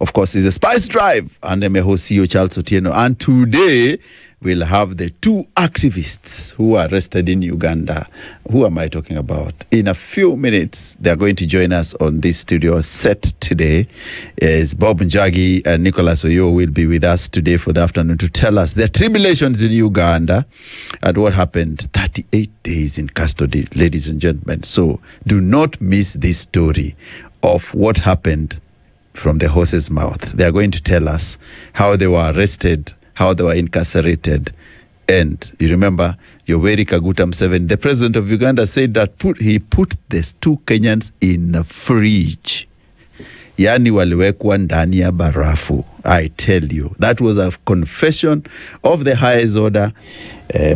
Of course, it's a Spice Drive, and I'm your host, CEO Charles Otieno. And today, we'll have the two activists who are arrested in Uganda. Who am I talking about? In a few minutes, they're going to join us on this studio set today. Is Bob Njagi and Nicholas Oyoo will be with us today for the afternoon to tell us their tribulations in Uganda and what happened 38 days in custody, ladies and gentlemen. So do not miss this story of what happened from the horse's mouth. They are going to tell us how they were arrested, how they were incarcerated. And you remember, Yoweri Kaguta Museveni, the president of Uganda, said that he put these two Kenyans in a fridge. Yani waliwekwa ndani ya barafu. I tell you, that was a confession of the highest order,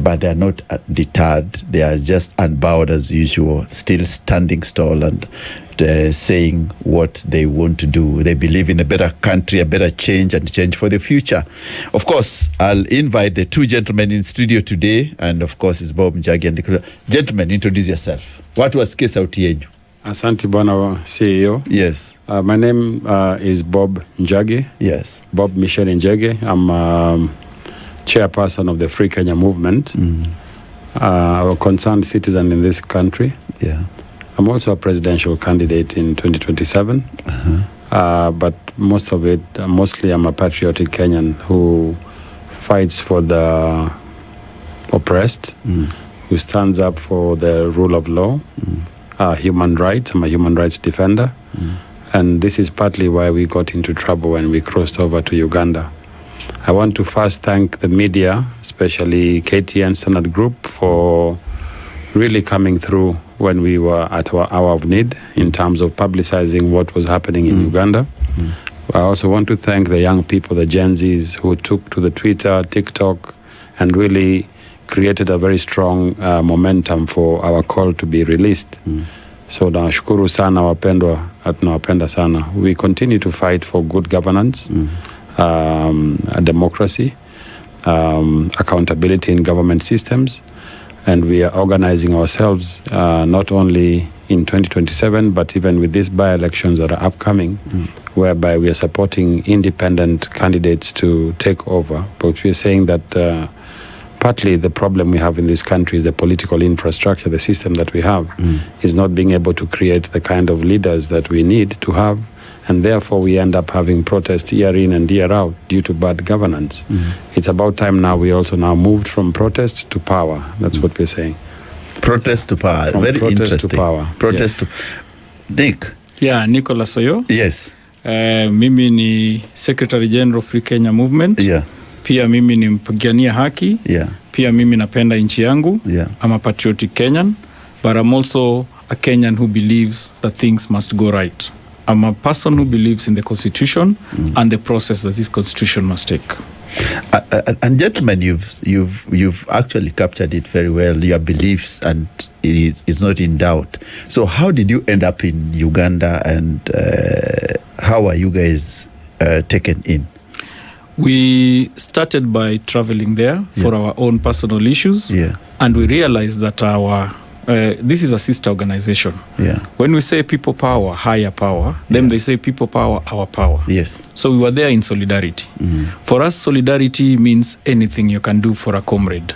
but they are not deterred. They are just unbowed as usual, still standing tall and saying what they want to do. They believe in a better country, a better change, and change for the future. Of course, I'll invite the two gentlemen in studio today, and of course, it's Bob Njagi and Nicholas. Gentlemen, introduce yourself. What was kesa utienyu? Asante bwana CEO. Yes. My name is Bob Njagi. Yes. Bob Michel Njagi. I'm chairperson of the FreeKenyaMovement, a concerned citizen in this country. Yeah. I'm also a presidential candidate in 2027. But mostly I'm a patriotic Kenyan who fights for the oppressed, who stands up for the rule of law, human rights. I'm a human rights defender. And this is partly why we got into trouble when we crossed over to Uganda. I want to first thank the media, especially KTN Standard Group, for really coming through when we were at our hour of need in terms of publicizing what was happening in Uganda. I also want to thank the young people, the Gen Zs, who took to the Twitter, TikTok, and really created a very strong momentum for our call to be released. So nashukuru sana wapendwa, tunawapenda sana. We continue to fight for good governance, democracy, accountability in government systems. And we are organizing ourselves not only in 2027, but even with these by-elections that are upcoming, whereby we are supporting independent candidates to take over. But we are saying that partly the problem we have in this country is the political infrastructure, the system that we have, is not being able to create the kind of leaders that we need to have. And therefore, we end up having protests year in and year out due to bad governance. It's about time now we also now moved from protest to power. That's what we're saying. Protest to power. From Very protest interesting. to power. Protest to... Nick. Yeah, Nicholas Oyoo. Yes. Mimi ni Secretary General of FreeKenyaMovement. Yeah. Pia mimi ni mpigania haki. Yeah. Pia mimi napenda nchi yangu. Yeah. I'm a patriotic Kenyan, but I'm also a Kenyan who believes that things must go right. I'm a person who believes in the Constitution and the process that this Constitution must take. And gentlemen, you've actually captured it very well, your beliefs, and it's not in doubt. So how did you end up in Uganda, and how are you guys taken in? We started by traveling there for our own personal issues, and we realized that this is a sister organization. When we say people power, higher power, then they say people power, our power. Yes. So we were there in solidarity. For us, solidarity means anything you can do for a comrade.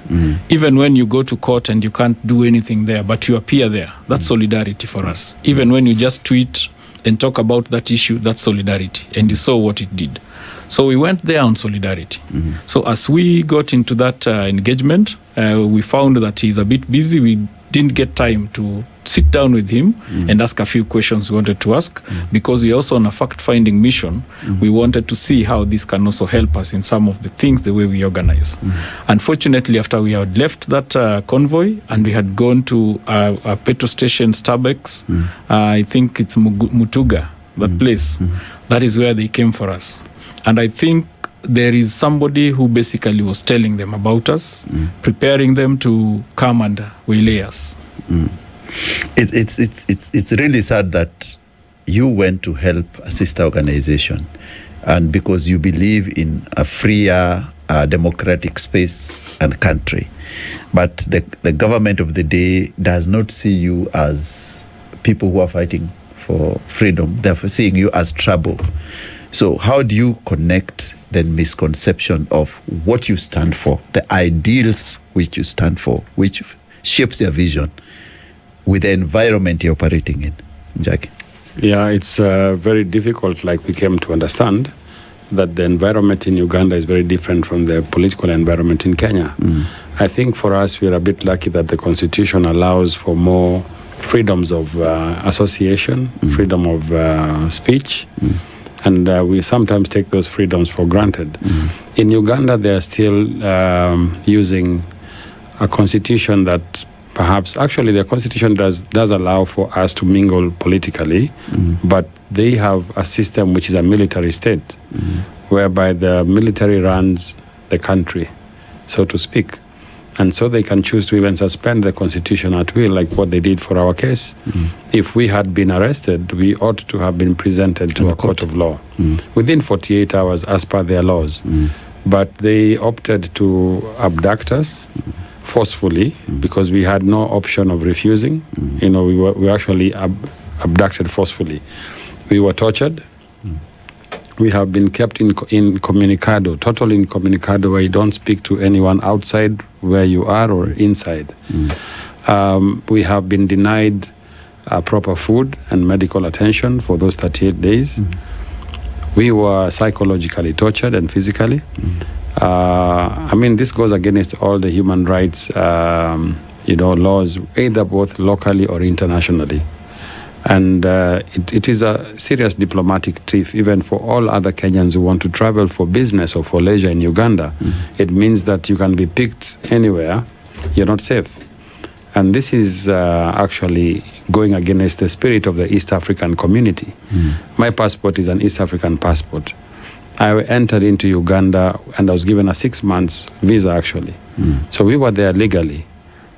Even when you go to court and you can't do anything there, but you appear there, that's solidarity for us. Even when you just tweet and talk about that issue, that's solidarity. And you saw what it did. So we went there on solidarity. So as we got into that engagement, we found that he's a bit busy. We didn't get time to sit down with him and ask a few questions we wanted to ask, because we also on a fact-finding mission. We wanted to see how this can also help us in some of the things, the way we organize. Unfortunately, after we had left that convoy and we had gone to a petrol station, Starbucks, I think it's Mutuga, that place, that is where they came for us. And I think there is somebody who basically was telling them about us, preparing them to come and waylay us. It's really sad that you went to help a sister organization, and because you believe in a freer, democratic space and country, but the government of the day does not see you as people who are fighting for freedom. They're seeing you as trouble. So how do you connect the misconception of what you stand for, the ideals which you stand for, which shapes your vision, with the environment you're operating in? Njagi? Yeah, it's very difficult, like we came to understand, that the environment in Uganda is very different from the political environment in Kenya. I think for us, we're a bit lucky that the Constitution allows for more freedoms of association, freedom of speech, and we sometimes take those freedoms for granted. In Uganda, they're still using a constitution that perhaps, actually the constitution does allow for us to mingle politically, but they have a system which is a military state, whereby the military runs the country, so to speak. And so they can choose to even suspend the constitution at will, like what they did for our case. If we had been arrested, we ought to have been presented to a court of law within 48 hours as per their laws. But they opted to abduct us forcefully because we had no option of refusing. We were actually abducted forcefully. We were tortured. We have been kept in Incommunicado, total Incommunicado, where you don't speak to anyone outside where you are or inside. We have been denied proper food and medical attention for those 38 days. We were psychologically tortured and physically. This goes against all the human rights, laws, either both locally or internationally. And it is a serious diplomatic trick, even for all other Kenyans who want to travel for business or for leisure in Uganda. It means that you can be picked anywhere, you're not safe. And this is actually going against the spirit of the East African community. My passport is an East African passport. I entered into Uganda and I was given a 6 months visa, actually. So we were there legally.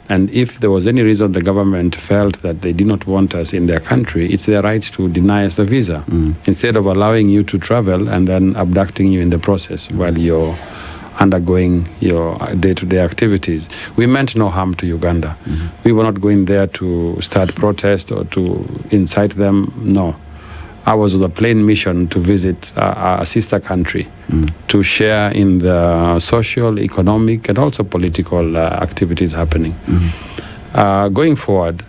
And if there was any reason the government felt that they did not want us in their country, it's their right to deny us the visa, instead of allowing you to travel and then abducting you in the process while you're undergoing your day-to-day activities. We meant no harm to Uganda. We were not going there to start protest or to incite them, no. Ours was a plain mission to visit a sister country, to share in the social, economic, and also political activities happening. Going forward,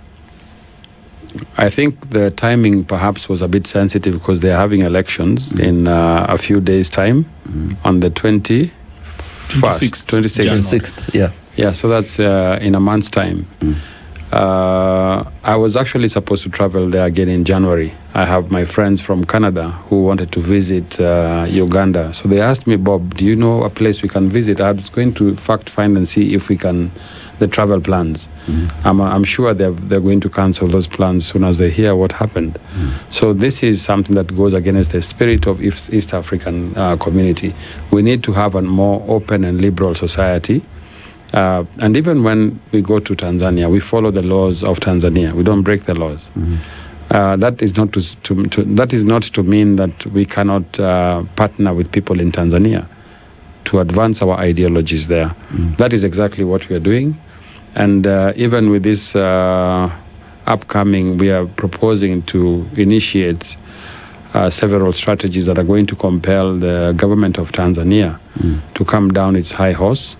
I think the timing perhaps was a bit sensitive because they're having elections in a few days' time, on the 26th. Yeah, so that's in a month's time. I was actually supposed to travel there again in January. I have my friends from Canada who wanted to visit Uganda. So they asked me, Bob, do you know a place we can visit? I was going to fact find and see if we can, the travel plans. I'm sure they're going to cancel those plans as soon as they hear what happened. So this is something that goes against the spirit of East African community. We need to have a more open and liberal society. And even when we go to Tanzania, we follow the laws of Tanzania. We don't break the laws. That is not to mean that we cannot partner with people in Tanzania to advance our ideologies there. That is exactly what we are doing. And even with this upcoming, we are proposing to initiate several strategies that are going to compel the government of Tanzania to come down its high horse.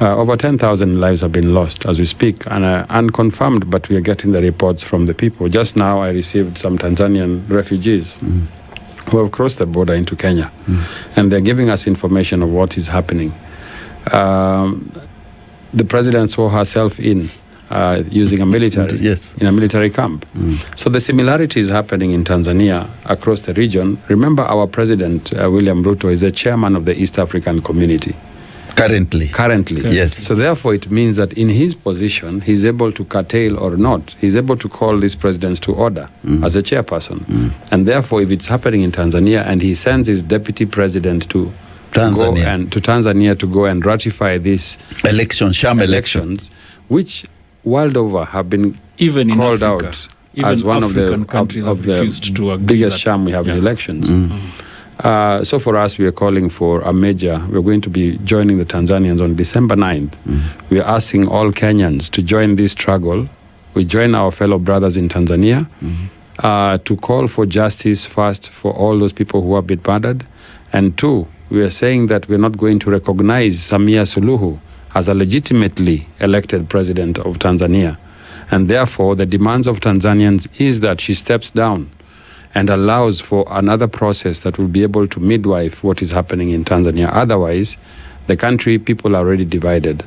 Over 10,000 lives have been lost as we speak, and unconfirmed, but we are getting the reports from the people. Just now I received some Tanzanian refugees who have crossed the border into Kenya, and they're giving us information of what is happening. The president saw herself using a military, in a military camp. So the similarity is happening in Tanzania across the region. Remember, our president, William Ruto, is the chairman of the East African community. Currently, yes. So therefore, it means that in his position, he's able to curtail or not. He's able to call these presidents to order as a chairperson. And therefore, if it's happening in Tanzania and he sends his deputy president to Tanzania to go and ratify these elections, which world over have been even called in Africa, out as one of the biggest sham we have in elections. So for us, we are calling for a major. We're going to be joining the Tanzanians on December 9th. We are asking all Kenyans to join this struggle. We join our fellow brothers in Tanzania to call for justice first for all those people who have been murdered. And two, we are saying that we're not going to recognize Samia Suluhu as a legitimately elected president of Tanzania. And therefore, the demands of Tanzanians is that she steps down and allows for another process that will be able to midwife what is happening in Tanzania. Otherwise, the country, people are already divided.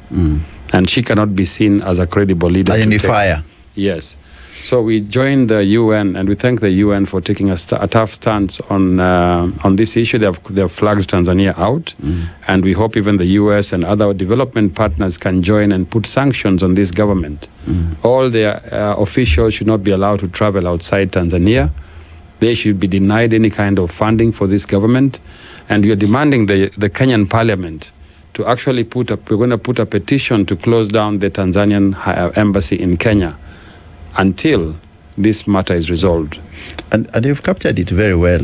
And she cannot be seen as a credible leader. A unifier. Yes. So we joined the UN, and we thank the UN for taking a tough stance on this issue. They have flagged Tanzania out, and we hope even the US and other development partners can join and put sanctions on this government. All their officials should not be allowed to travel outside Tanzania. They should be denied any kind of funding for this government, and we are demanding the Kenyan Parliament to actually we're going to put a petition to close down the Tanzanian embassy in Kenya until this matter is resolved. And you've captured it very well.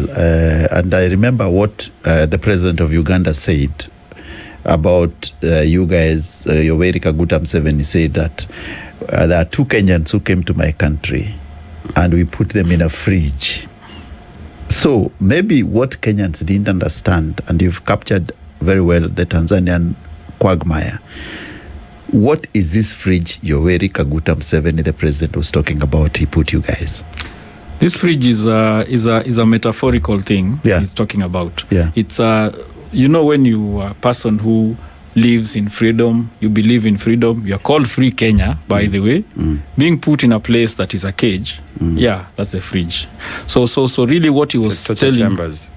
And I remember what the president of Uganda said about you guys. Yoweri Kaguta Museveni said that there are 2 Kenyans who came to my country and we put them in a fridge. So maybe what Kenyans didn't understand, and you've captured very well the Tanzanian quagmire. What is this fridge Yoweri Kaguta Museveni, the president, was talking about? He put you guys. This fridge is a metaphorical thing. Yeah. He's talking about. Yeah. It's when you are a person who lives in freedom, you believe in freedom. You are called Free Kenya, by the way. Being put in a place that is a cage. Yeah, that's a fridge. So really, what he was telling. Chambers.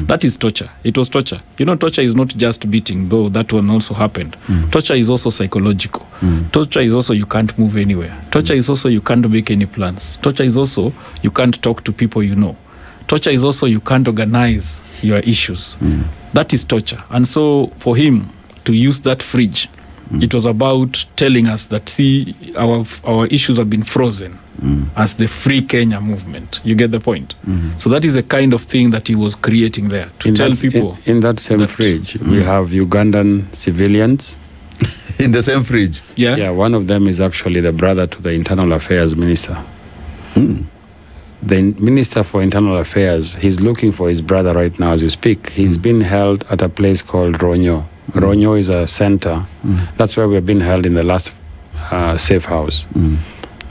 That is torture. It was torture. Torture is not just beating, though that one also happened. Torture is also psychological. Torture is also you can't move anywhere. Torture is also you can't make any plans. Torture is also you can't talk to people you know. Torture is also you can't organize your issues. That is torture. And so for him to use that fridge, it was about telling us that, see, our issues have been frozen as the Free Kenya movement. You get the point? So that is the kind of thing that he was creating there, to tell people. In that same fridge, we have Ugandan civilians. In the same fridge? Yeah. Yeah, one of them is actually the brother to the Internal Affairs Minister. The Minister for Internal Affairs, he's looking for his brother right now as we speak. He's been held at a place called Ronyo. Ronyo is a center. That's where we've been held in the last safe house.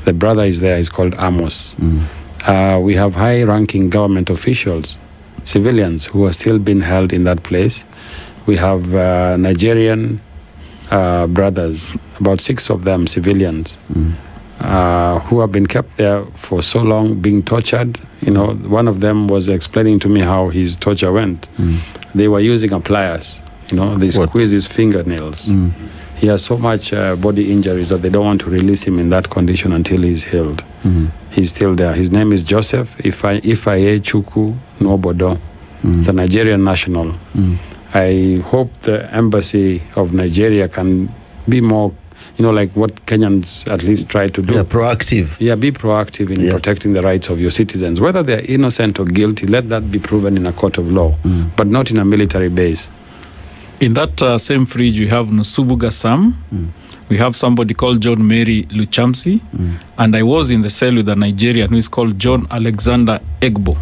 The brother is there. He's called Amos. We have high-ranking government officials, civilians, who are still being held in that place. We have Nigerian brothers, about 6 of them, civilians, who have been kept there for so long, being tortured. One of them was explaining to me how his torture went. They were using pliers. They squeeze his fingernails. He has so much body injuries that they don't want to release him in that condition until he's healed. He's still there. His name is Joseph Ifaye Chukwu Nwobodo, the Nigerian national. I hope the embassy of Nigeria can be more, like what Kenyans at least try to do. Yeah, proactive. Yeah, be proactive in protecting the rights of your citizens. Whether they're innocent or guilty, let that be proven in a court of law, but not in a military base. In that same fridge, we have Nusubuga Sam. We have somebody called John Mary Luchamsi. And I was in the cell with a Nigerian who is called John Alexander Egbo.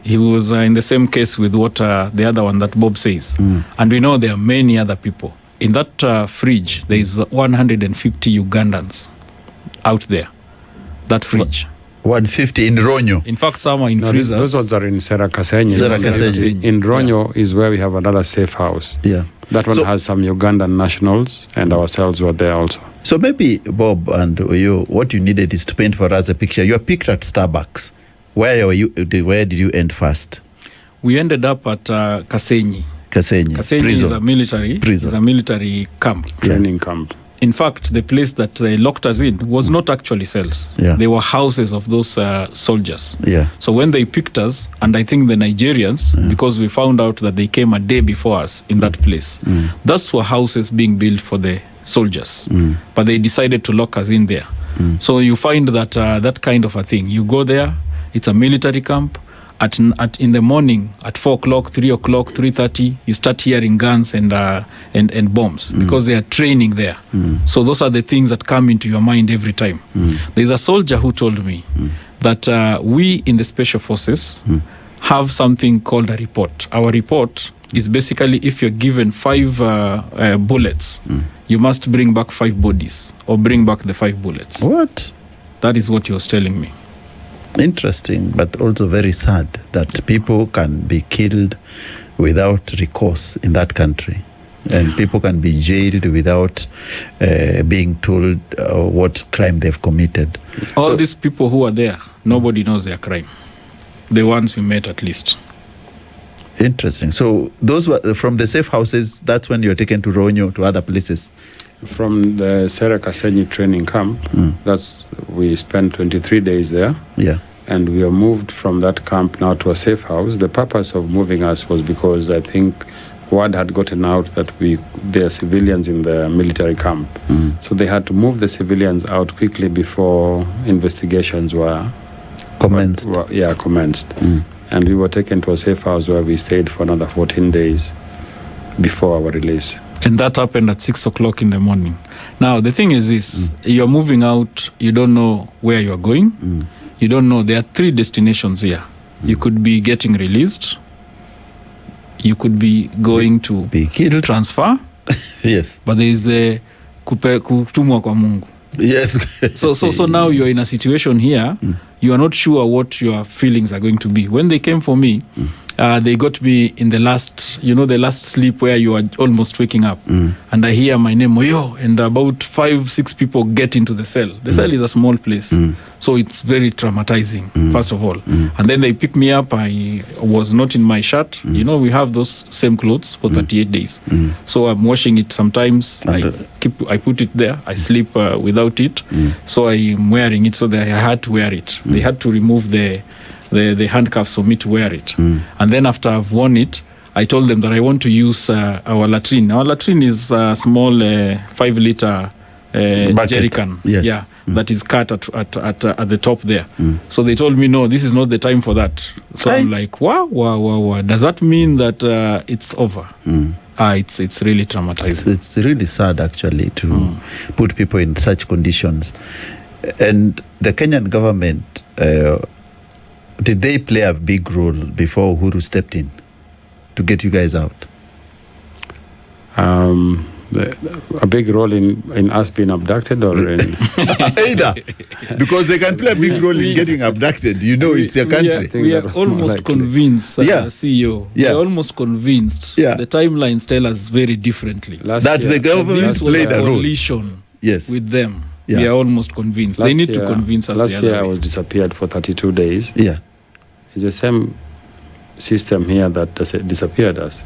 He was in the same case with what the other one that Bob says. And we know there are many other people. In that fridge, there is 150 Ugandans out there. That fridge. 150 in Ronyo. In fact, some are in freezers. Those ones are in Serakasenyi. In Ronyo is where we have another safe house. Yeah. That one has some Ugandan nationals, and ourselves were there also. So maybe, Bob and Oyoo, what you needed is to paint for us a picture. You are picked at Starbucks. Where did you end first? We ended up at Kasenyi. Kasenyi is a military prison. Is a military camp. Training camp. In fact, the place that they locked us in was not actually cells. Yeah. They were houses of those soldiers. Yeah. So when they picked us, and I think the Nigerians, because we found out that they came a day before us in that place, those were houses being built for the soldiers. But they decided to lock us in there. So you find that that kind of a thing. You go there, it's a military camp, in the morning at 4 o'clock, 3 o'clock, 3:30, you start hearing guns and bombs because they are training there. So those are the things that come into your mind every time. There's a soldier who told me that we in the special forces have something called a report. Our report is basically if you're given 5 bullets, you must bring back 5 bodies or bring back the 5 bullets. What? That is what he was telling me. Interesting, but also very sad that people can be killed without recourse in that country. And people can be jailed without being told what crime they've committed. All these people who are there, nobody knows their crime. The ones we met, at least. Interesting. So those were from the safe houses. That's when you're taken to Ronyo, to other places. From the Serakasenyi training camp, we spent 23 days there. Yeah. And we were moved from that camp now to a safe house. The purpose of moving us was because I think word had gotten out that there are civilians in the military camp. So they had to move the civilians out quickly before investigations were commenced. Commenced. And we were taken to a safe house where we stayed for another 14 days before our release. And that happened at 6 o'clock in the morning. Now, the thing is this, you're moving out, you don't know where you're going. You don't know, there are 3 destinations here. You could be getting released. You could be going to be killed. Transfer. Yes. But there is a kutumwa kwa Mungu. Yes. So now you're in a situation here, you are not sure what your feelings are going to be. When they came for me, they got me in the last sleep where you are almost waking up. And I hear my name, Oyoo, and about 5-6 people get into the cell. The cell is a small place. So it's very traumatizing, first of all. And then they pick me up. I was not in my shirt. We have those same clothes for 38 days. So I'm washing it sometimes. I put it there. I sleep without it. So I'm wearing it so that I had to wear it. They had to remove the handcuffs for me to wear it. And then after I've worn it, I told them that I want to use our latrine. Our latrine is a small 5-liter jerry can. Yes. Yeah, that is cut at the top there. So they told me, no, this is not the time for that. So I'm like, wow. Does that mean that it's over? It's really traumatizing. It's really sad, actually, to put people in such conditions. And the Kenyan government, did they play a big role before Uhuru stepped in to get you guys out? A big role in us being abducted, or in either, because they can play a big role in getting abducted. It's your country. We are almost convinced, CEO. We are almost convinced. The timelines tell us very differently. The government played a role. Coalition with them. We are almost convinced. They need to convince us. Last year I was disappeared for 32 days. Yeah. It's the same system here that disappeared us,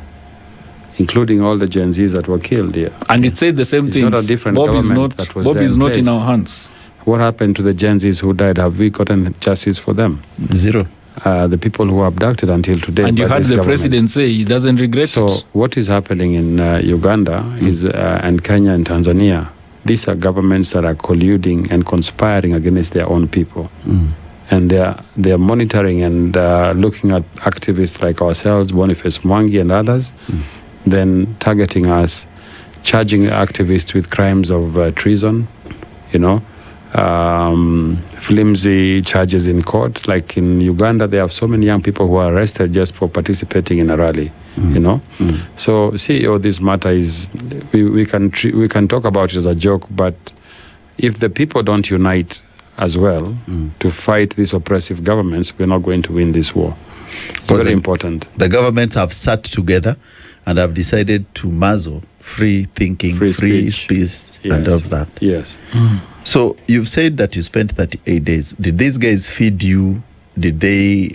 including all the Gen Zs that were killed here. And it said the same thing. It's not a different government that was there. Bob is not in our hands. What happened to the Gen Zs who died? Have we gotten justice for them? Zero. The people who were abducted until today. And you heard the president say he doesn't regret it. So what is happening in Uganda and Kenya and Tanzania, these are governments that are colluding and conspiring against their own people. And they are monitoring and looking at activists like ourselves, Boniface Mwangi and others, then targeting us, charging activists with crimes of treason, flimsy charges in court. Like in Uganda, they have so many young people who are arrested just for participating in a rally. So CEO, this matter is we can talk about it as a joke, but if the people don't unite as well to fight these oppressive governments, we're not going to win this war. It's very important. The governments have sat together and have decided to muzzle free thinking, free speech, and all that. Yes. So you've said that you spent 38 days. Did these guys feed you? Did they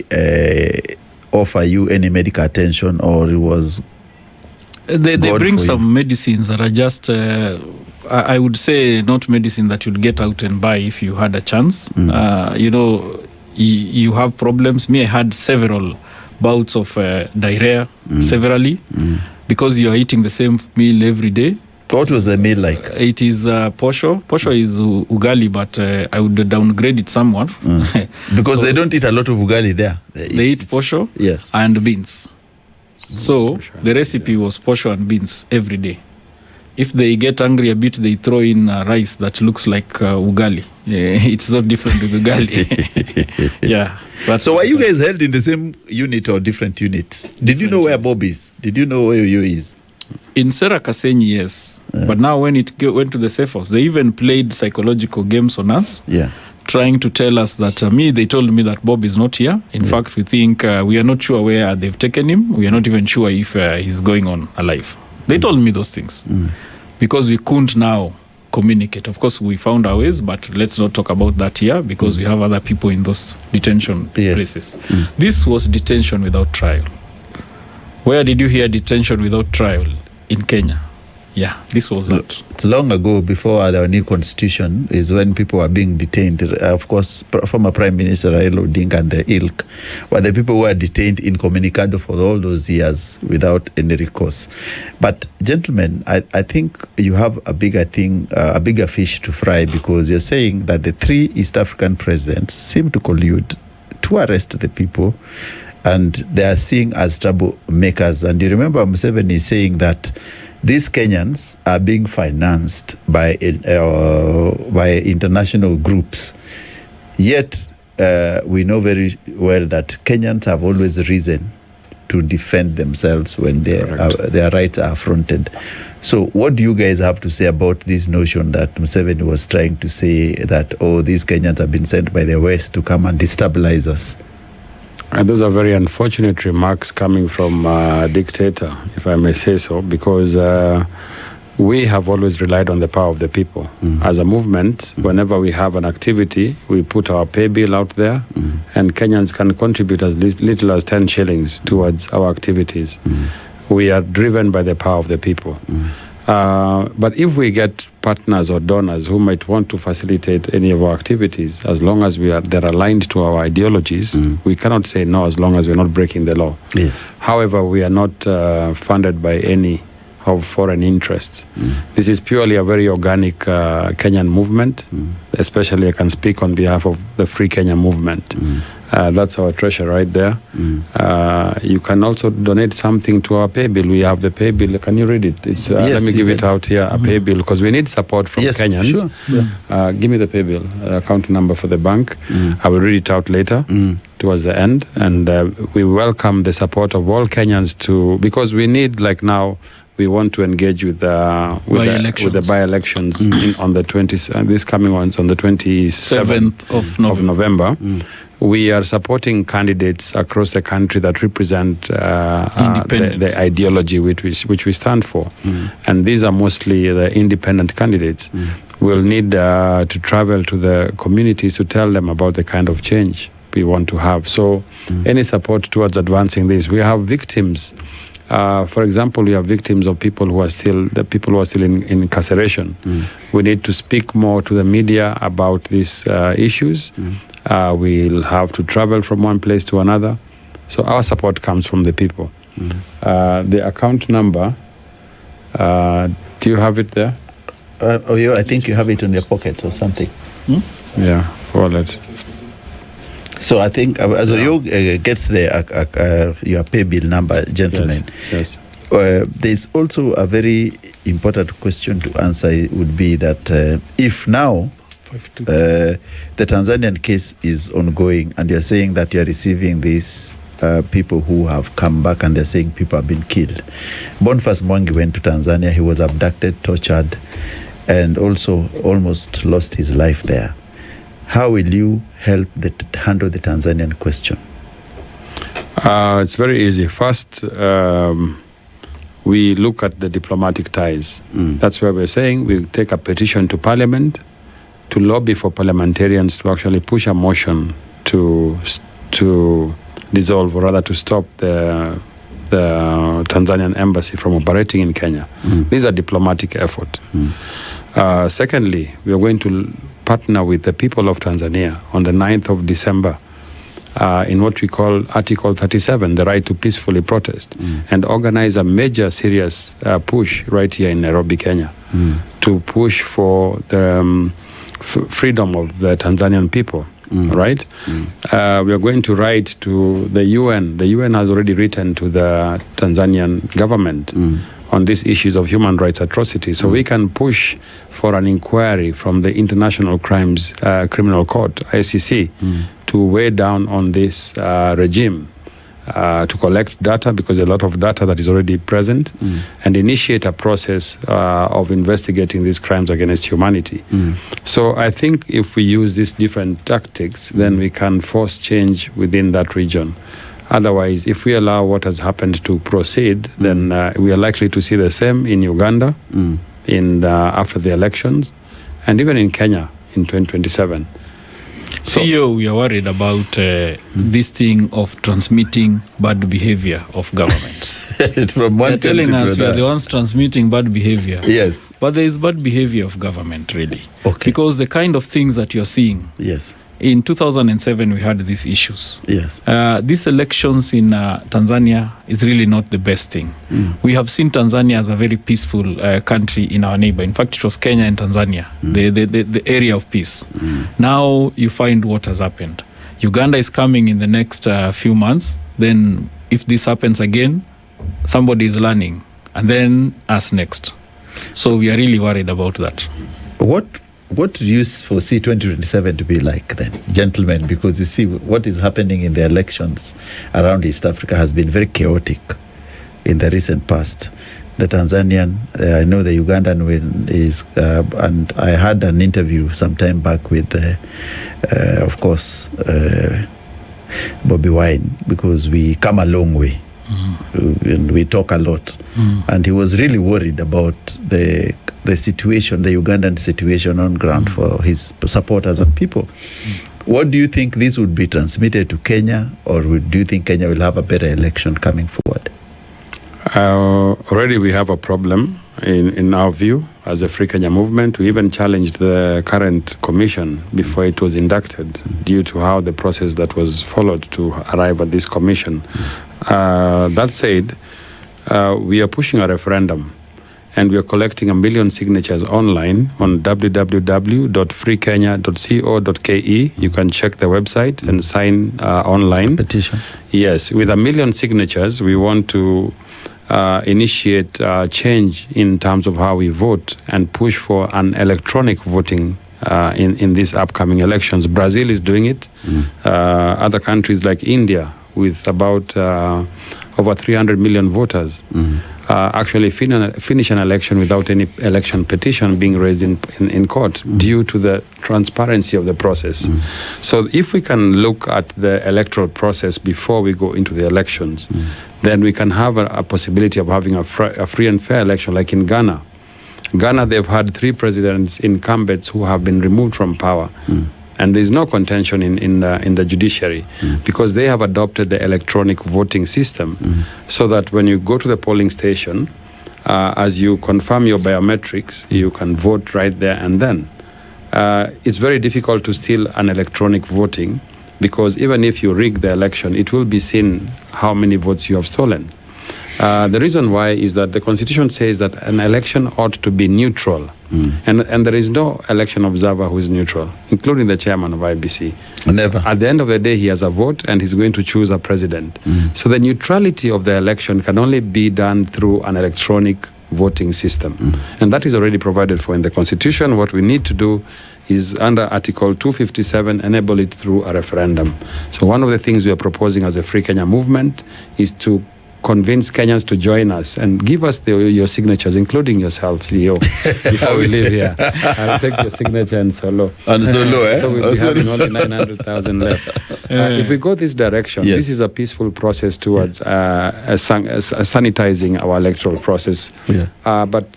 offer you any medical attention, or it was They bring some medicines that are just, I would say, not medicine that you'd get out and buy if you had a chance. You have problems. Me, I had several bouts of diarrhea, severally, because you are eating the same meal every day. What was the meal like? It is posho. Posho is ugali, but I would downgrade it somewhat. Because they don't eat a lot of ugali there. They eat posho yes. and beans. So the recipe was posho and beans every day. If they get angry a bit, they throw in rice that looks like ugali. It's not different with ugali. Yeah. So are you guys held in the same unit or different units? Did you know where Bob is? Did you know where Oyoo is? In Serakasenyi, yes. But now when it went to the safe house, they even played psychological games on us. Yeah. Trying to tell us that they told me that Bob is not here. In fact, we think we are not sure where they've taken him. We are not even sure if he's going on alive. They told me those things because we couldn't now communicate. Of course, we found our ways, but let's not talk about that here because we have other people in those detention places. This was detention without trial. Where did you hear detention without trial? In Kenya. Yeah, this was that. It's long ago, before our new constitution, is when people were being detained. Of course, former Prime Minister Raila Odinga and the ilk were the people who were detained incommunicado for all those years without any recourse. But gentlemen, I think you have a bigger thing, a bigger fish to fry, because you're saying that the 3 East African presidents seem to collude to arrest the people, and they are seen as troublemakers. And you remember Museveni saying that these Kenyans are being financed by international groups. Yet, we know very well that Kenyans have always risen to defend themselves when their rights are affronted. So what do you guys have to say about this notion that Museveni was trying to say that, these Kenyans have been sent by the West to come and destabilize us? And those are very unfortunate remarks coming from a dictator, if I may say so, because we have always relied on the power of the people. As a movement, whenever we have an activity, we put our pay bill out there, and Kenyans can contribute as little as 10 shillings towards our activities. We are driven by the power of the people. But if we get partners or donors who might want to facilitate any of our activities, as long as they're aligned to our ideologies, we cannot say no as long as we're not breaking the law. Yes. However, we are not funded by any of foreign interests. This is purely a very organic Kenyan movement. Especially I can speak on behalf of the FreeKenyaMovement. That's our treasure right there. You can also donate something to our pay bill. We have the pay bill. Can you read it? It's, yes, let me give it out here, a pay bill, because we need support from Kenyans. Sure. Give me the pay bill, account number for the bank. I will read it out later towards the end. And we welcome the support of all Kenyans because we need, like now, we want to engage with the by-elections on the 20th, this coming ones on the 27th of November. We are supporting candidates across the country that represent the ideology which we stand for. And these are mostly the independent candidates. We'll need to travel to the communities to tell them about the kind of change we want to have. So any support towards advancing this. We have victims. For example, we have victims of people who are still in incarceration. We need to speak more to the media about these issues. We'll have to travel from one place to another. So our support comes from the people. The account number, do you have it there? I think you have it in your pocket or something. Yeah, wallet. So I think as Oyoo gets your pay bill number, gentlemen, yes. There's also a very important question to answer. Would be that if now the Tanzanian case is ongoing and you're saying that you're receiving these people who have come back and they're saying people have been killed. Boniface Mwangi went to Tanzania. He was abducted, tortured, and also almost lost his life there. How will you help handle the Tanzanian question? It's very easy. First, we look at the diplomatic ties. That's where we're saying we take a petition to Parliament to lobby for parliamentarians to actually push a motion to dissolve, or rather to stop the Tanzanian embassy from operating in Kenya. These are diplomatic efforts. Secondly, we are going to partner with the people of Tanzania on the 9th of December in what we call Article 37, the right to peacefully protest, and organize a major serious push right here in Nairobi, Kenya. to push for the freedom of the Tanzanian people. Right? We are going to write to the UN. The UN has already written to the Tanzanian government on these issues of human rights atrocities. So we can push for an inquiry from the International Criminal Court, ICC, to weigh down on this regime, to collect data, because a lot of data that is already present, and initiate a process of investigating these crimes against humanity. So I think if we use these different tactics, then we can force change within that region. Otherwise, if we allow what has happened to proceed, then we are likely to see the same in Uganda after the elections, and even in Kenya in 2027. CEO, we are worried about this thing of transmitting bad behavior of government. From one They're telling us we are the ones transmitting bad behavior. Yes. But there is bad behavior of government, really. Okay. Because the kind of things that you're seeing. Yes. In 2007, we had these issues. Yes. These elections in Tanzania is really not the best thing. We have seen Tanzania as a very peaceful country in our neighbor. In fact, it was Kenya and Tanzania, the area of peace. Now you find what has happened. Uganda is coming in the next few months. Then if this happens again, somebody is learning. And then us next. So we are really worried about that. What do you foresee 2027 to be like then, gentlemen? Because you see what is happening in the elections around East Africa has been very chaotic in the recent past. The Tanzanian, I know the Ugandan is, and I had an interview some time back with, of course, Bobby Wine, because we come a long way. And we talk a lot. And he was really worried about the situation, the Ugandan situation on ground for his supporters and people. What do you think this would be transmitted to Kenya, or do you think Kenya will have a better election coming forward? Already we have a problem in our view as a FreeKenyaMovement. We even challenged the current commission before it was inducted due to how the process that was followed to arrive at this commission. That said, we are pushing a referendum, and we are collecting 1 million signatures online on www.freekenya.co.ke. You can check the website and sign online. Petition. Yes, with 1 million signatures, we want to initiate change in terms of how we vote and push for an electronic voting in these upcoming elections. Brazil is doing it. Other countries like India, with about over 300 million voters, actually finish an election without any election petition being raised in court due to the transparency of the process. So if we can look at the electoral process before we go into the elections, then we can have a possibility of having a free and fair election, like in Ghana. Ghana, they've had 3 presidents, incumbents, who have been removed from power. And there's no contention in the judiciary because they have adopted the electronic voting system so that when you go to the polling station, as you confirm your biometrics, you can vote right there and then. It's very difficult to steal an electronic voting because even if you rig the election, it will be seen how many votes you have stolen. The reason why is that the Constitution says that an election ought to be neutral. And there is no election observer who is neutral, including the chairman of IBC. Never. At the end of the day, he has a vote and he's going to choose a president. So the neutrality of the election can only be done through an electronic voting system. And that is already provided for in the Constitution. What we need to do is under Article 257, enable it through a referendum. So one of the things we are proposing as a FreeKenyaMovement is to convince Kenyans to join us and give us your signatures, including yourself, CEO, before we leave here. I'll take your signature and solo. And solo, eh? So we'll be having only 900,000 left. If we go this direction, this is a peaceful process towards sanitizing our electoral process. But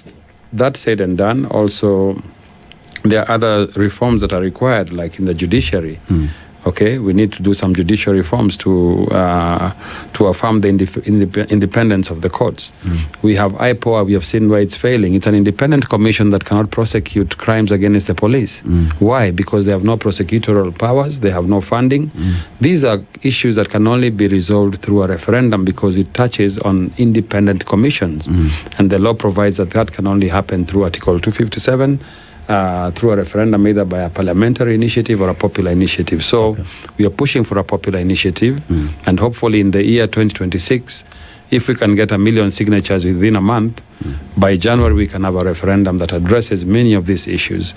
that said and done, also there are other reforms that are required, like in the judiciary. Okay, we need to do some judicial reforms to affirm the independence of the courts. We have IPOA, we have seen where it's failing. It's an independent commission that cannot prosecute crimes against the police. Why? Because they have no prosecutorial powers, they have no funding. These are issues that can only be resolved through a referendum because it touches on independent commissions. And the law provides that that can only happen through Article 257, through a referendum, either by a parliamentary initiative or a popular initiative. So we are pushing for a popular initiative, and hopefully in the year 2026, if we can get 1 million signatures within a month, by January we can have a referendum that addresses many of these issues.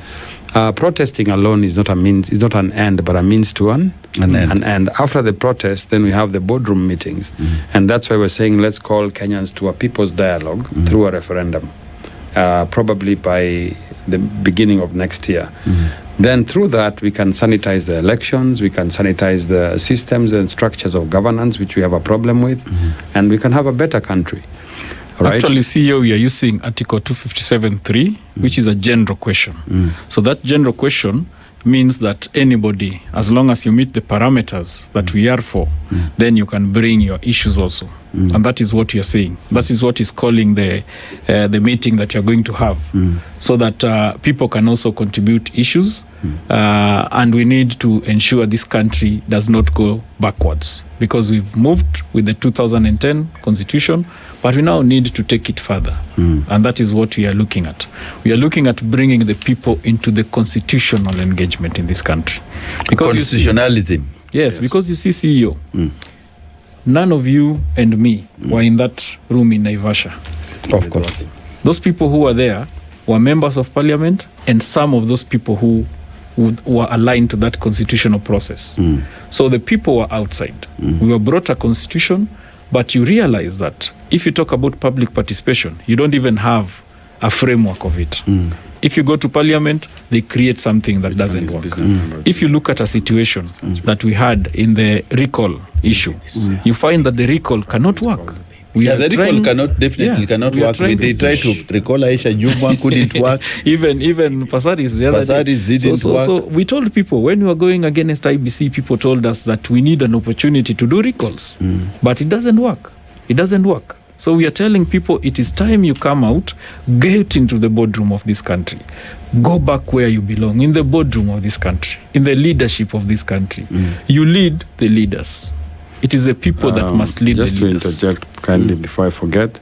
Protesting alone is not an end, but a means to an end. After the protest, then we have the boardroom meetings, and that's why we're saying let's call Kenyans to a people's dialogue through a referendum, probably by the beginning of next year. Then through that, we can sanitize the elections, we can sanitize the systems and structures of governance, which we have a problem with, and we can have a better country. Right? Actually, CEO, we are using Article 257.3, which is a general question. So that general question means that anybody, as long as you meet the parameters that we are for, then you can bring your issues also. And that is what you are saying. That is what is calling the meeting that you are going to have, so that people can also contribute issues. And we need to ensure this country does not go backwards, because we've moved with the 2010 Constitution, but we now need to take it further. And that is what we are looking at. We are looking at bringing the people into the constitutional engagement in this country. Because Constitutionalism. Yes, because you see, CEO, none of you and me were in that room in Naivasha. Of course. Those people who were there were members of parliament, and some of those people who were aligned to that constitutional process. So the people were outside. We were brought a constitution, but you realize that if you talk about public participation, you don't even have a framework of it. If you go to parliament, they create something that doesn't work. If you look at a situation that we had in the recall issue, you find that the recall cannot work. The recall cannot work. They tried to recall Aisha Juma, couldn't work. even Pasaris the other day. Didn't work. So we told people, when we were going against IBC, people told us that we need an opportunity to do recalls. But it doesn't work. It doesn't work. So we are telling people it is time you come out, get into the boardroom of this country. Go back where you belong, in the boardroom of this country, in the leadership of this country. You lead the leaders. It is the people that must lead the leaders. Just to interject kindly before I forget.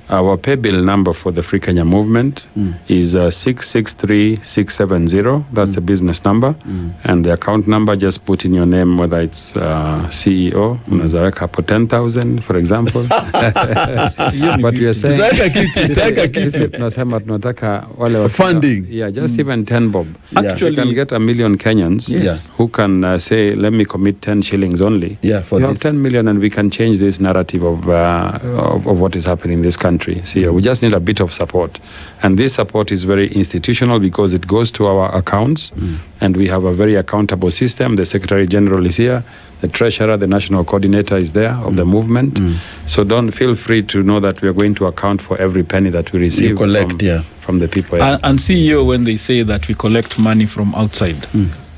Our pay bill number for the Free Kenya Movement is 663670. That's the business number. And the account number, just put in your name, whether it's CEO, unaweza hapo 10,000, for example. But we are saying, tunataka wale funding. Yeah, just even 10 bob. Actually, you can get 1 million Kenyans who can say, let me commit 10 shillings only. For you have 10 million and we can change this narrative of what is happening in this country. So we just need a bit of support. And this support is very institutional because it goes to our accounts, and we have a very accountable system. The Secretary General is here, the Treasurer, the National Coordinator is there of the movement. So don't feel free to know that we are going to account for every penny that we receive from the people. And CEO, when they say that we collect money from outside,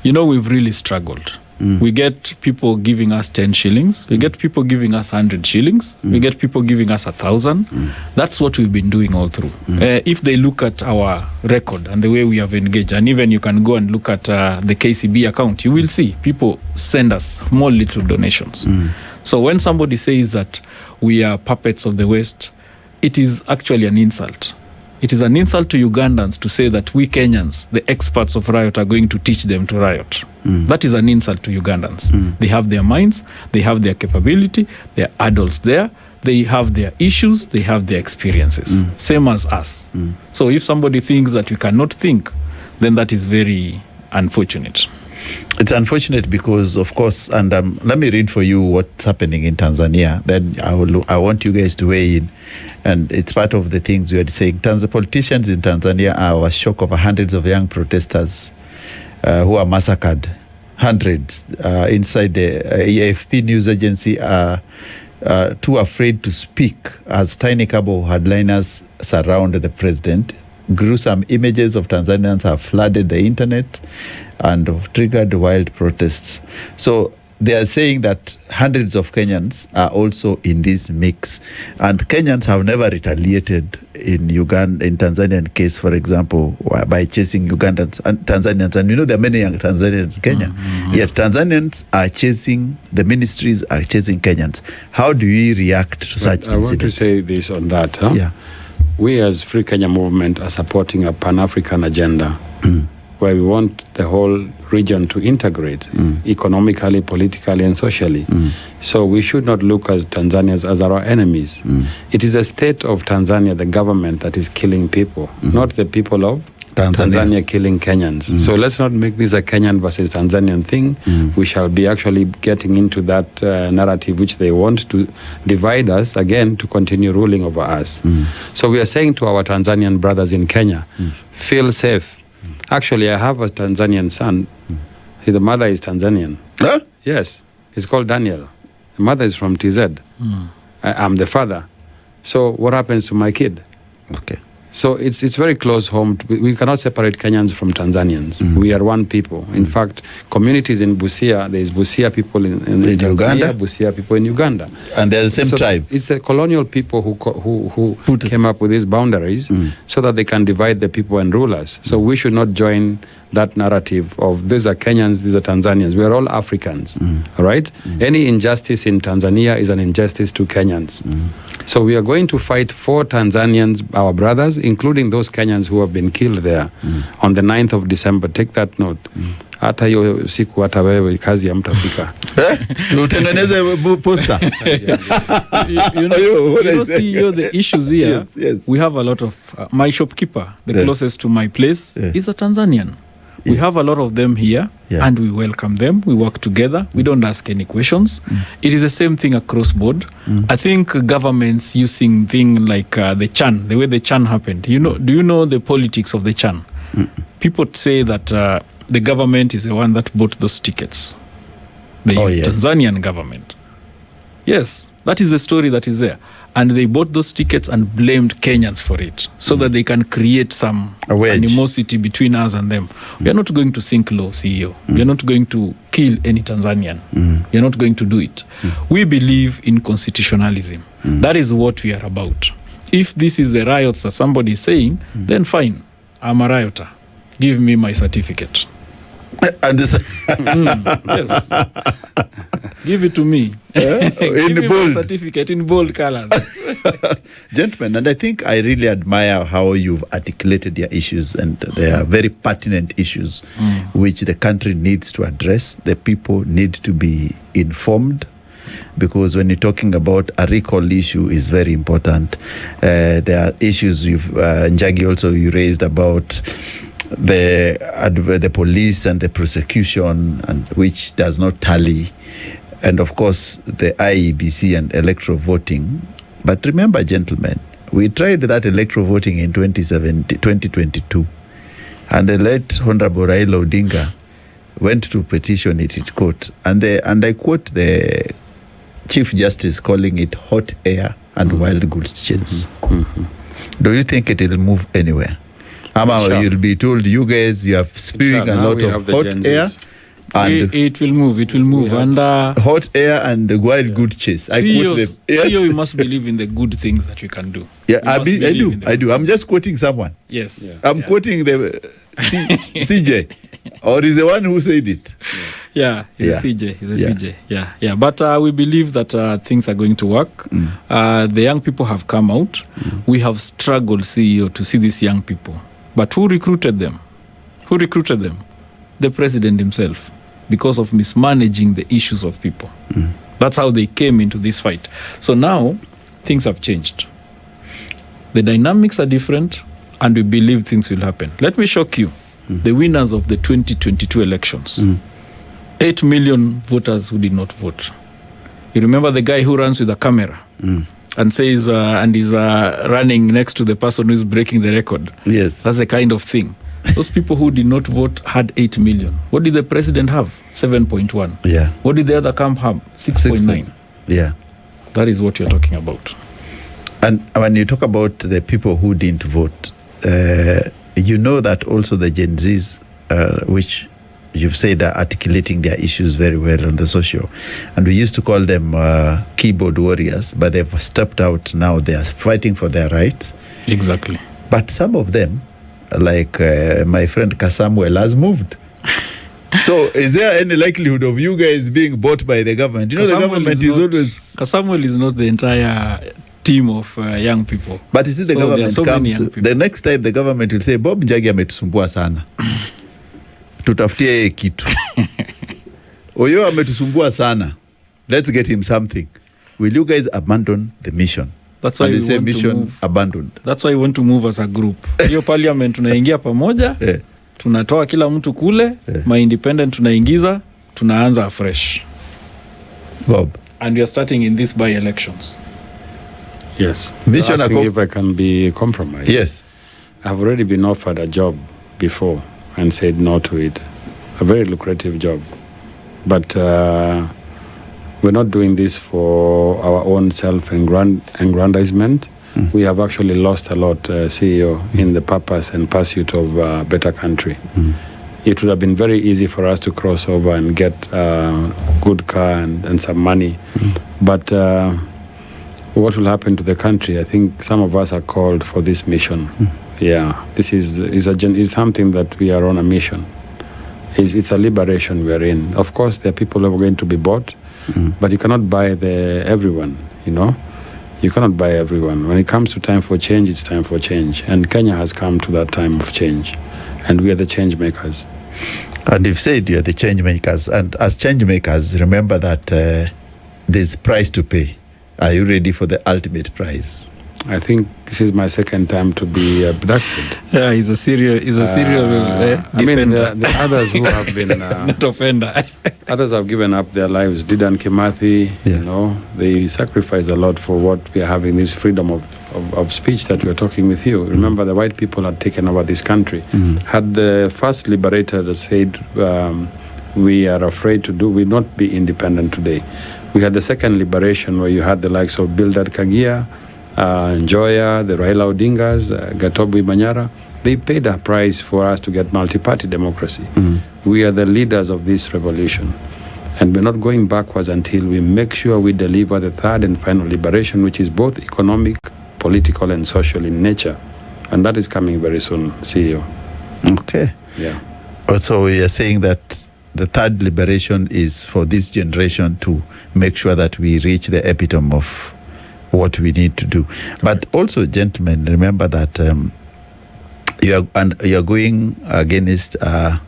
we've really struggled. We get people giving us 10 shillings. We get people giving us 100 shillings. We get people giving us 1,000. That's what we've been doing all through. If they look at our record and the way we have engaged, and even you can go and look at the KCB account, you will see people send us small little donations. So when somebody says that we are puppets of the West, it is actually an insult. It is an insult to Ugandans to say that we Kenyans, the experts of riot, are going to teach them to riot. That is an insult to Ugandans. They have their minds, they have their capability, they are adults there, they have their issues, they have their experiences, same as us. So if somebody thinks that we cannot think, then that is very unfortunate. It's unfortunate because, of course, and let me read for you what's happening in Tanzania. Then I want you guys to weigh in. And it's part of the things we are saying. Politicians in Tanzania are shocked over hundreds of young protesters who are massacred. Hundreds inside the AFP news agency are too afraid to speak as tiny cabo hardliners surround the president. gruesome images of Tanzanians have flooded the internet and triggered wild protests. So they are saying that hundreds of Kenyans are also in this mix, and Kenyans have never retaliated in Uganda, in Tanzanian case, for example, by chasing Ugandans and Tanzanians. And there are many young Tanzanians in Kenya. Yet Tanzanians are chasing, the ministries are chasing Kenyans. How do we react to such incidents? I want to say this on that. Yeah. We as FreeKenyaMovement are supporting a pan-African agenda where we want the whole region to integrate economically, politically, and socially. So we should not look as Tanzanians as our enemies. It is the state of Tanzania, the government, that is killing people, not the people of Tanzania killing Kenyans. So let's not make this a Kenyan versus Tanzanian thing. We shall be actually getting into that narrative which they want to divide us again to continue ruling over us. So we are saying to our Tanzanian brothers in Kenya, feel safe. Actually, I have a Tanzanian son. The mother is Tanzanian. Huh? Yes. He's called Daniel. The mother is from TZ. I'm the father. So what happens to my kid? Okay. So it's very close home. We cannot separate Kenyans from Tanzanians. We are one people. In fact, communities in Busia, there is Busia people in Uganda, Busia people in Uganda, and they're the same tribe. It's the colonial people who came up with these boundaries so that they can divide the people and rule us. So we should not join that narrative of these are Kenyans, these are Tanzanians. We are all Africans, all right? Any injustice in Tanzania is an injustice to Kenyans. So we are going to fight for Tanzanians, our brothers, including those Kenyans who have been killed there on the 9th of December. Take that note. Hata hiyo siku hata wewe kazi ya mtafika. Utengeneze poster. See, the issues here, yes. We have a lot of, my shopkeeper, the closest to my place, is a Tanzanian. We have a lot of them here, and we welcome them. We work together. We don't ask any questions. It is the same thing across board. I think governments using things like the Chan, the way the Chan happened. Do you know the politics of the Chan? People say that the government is the one that bought those tickets. The Tanzanian government. Yes, that is the story that is there. And they bought those tickets and blamed Kenyans for it so that they can create some animosity between us and them. We are not going to sink low, CEO. We are not going to kill any Tanzanian. We are not going to do it. We believe in constitutionalism. That is what we are about. If this is the riots that somebody is saying, then fine. I'm a rioter. Give me my certificate. And this yes. Give it to me. In Give bold me my certificate in bold colors. Gentlemen, and I think I really admire how you've articulated your issues, and they are very pertinent issues which the country needs to address. The people need to be informed, because when you're talking about a recall issue is very important. There are issues Njagi also you raised about the police and the prosecution, and which does not tally, and of course the IEBC and electoral voting. But remember, gentlemen, we tried that electoral voting in 2022, and the late Honorable Raila Odinga went to petition it in court, and I quote the Chief Justice calling it hot air and wild goose chase. Do you think it will move anywhere? You'll be told, you guys, you are spewing a lot of hot air. And it will move. It will move. And hot air and the wild good chase. CEO, we must believe in the good things that we can do. Yeah, I do. I'm just quoting someone. Yes. I'm quoting the CJ, or is the one who said it. Yeah, he's a CJ. He's a CJ. Yeah. But we believe that things are going to work. The young people have come out. We have struggled, CEO, to see these young people. But who recruited them? The president himself, because of mismanaging the issues of people. That's how they came into this fight. So now, things have changed. The dynamics are different, and we believe things will happen. Let me shock you. The winners of the 2022 elections, 8 million voters who did not vote. You remember the guy who runs with a camera and says, and is running next to the person who is breaking the record? Yes. That's the kind of thing. Those people who did not vote had 8 million. What did the president have? 7.1. Yeah. What did the other camp have? 6.9. Yeah. That is what you're talking about. And when you talk about the people who didn't vote, you know that also the Gen Zs, which you've said are articulating their issues very well on the social, and we used to call them keyboard warriors, but they've stepped out now. They are fighting for their rights. Exactly. But some of them, like my friend Kasamuel, has moved. So is there any likelihood of you guys being bought by the government? You know, the government is always... Kasamuel is not the entire team of young people. But you see, the government comes... The next time the government will say, Bob Njagi ametusumbua sana. Tutafutie kitu. Oyoo ametusumbua sana. Let's get him something. Will you guys abandon the mission? That's why we want to move. Abandoned. That's why we want to move as a group. Hiyo parliament tunaingia pamoja. Tunatoa kila mtu kule. Ma independent tunaingiza. Tunaanza afresh. Bob. And we are starting in these by-elections. Yes. Mission asking if I can be compromised. Yes. I've already been offered a job before and said no to it. A very lucrative job. But we're not doing this for our own self-aggrandizement. We have actually lost a lot, CEO, in the purpose and pursuit of a better country. It would have been very easy for us to cross over and get a good car and some money. But what will happen to the country? I think some of us are called for this mission. Yeah, this is something that we are on a mission. It's a liberation we're in. Of course, there are people who are going to be bought, but you cannot buy everyone, you know. You cannot buy everyone. When it comes to time for change, it's time for change. And Kenya has come to that time of change. And we are the change makers. And you've said you're the change makers. And as change makers, remember that there's price to pay. Are you ready for the ultimate prize? I think this is my second time to be abducted. Yeah, he's a serial I mean, the others who have been... not offender. Others have given up their lives. Didan Kimathi, you know, they sacrificed a lot for what we are having, this freedom of speech that we're talking with you. Remember, the white people had taken over this country. Had the first liberator said, we are afraid to do, we'll not be independent today. We had the second liberation where you had the likes of Bildad Kagia, Njoya, the Raila Odingas, Gatobu Manyara. They paid a price for us to get multi-party democracy. We are the leaders of this revolution. And we're not going backwards until we make sure we deliver the third and final liberation, which is both economic, political, and social in nature. And that is coming very soon, CEO. Okay. Yeah. Also, we are saying that the third liberation is for this generation to make sure that we reach the epitome of what we need to do. But also, gentlemen, remember that you're going against a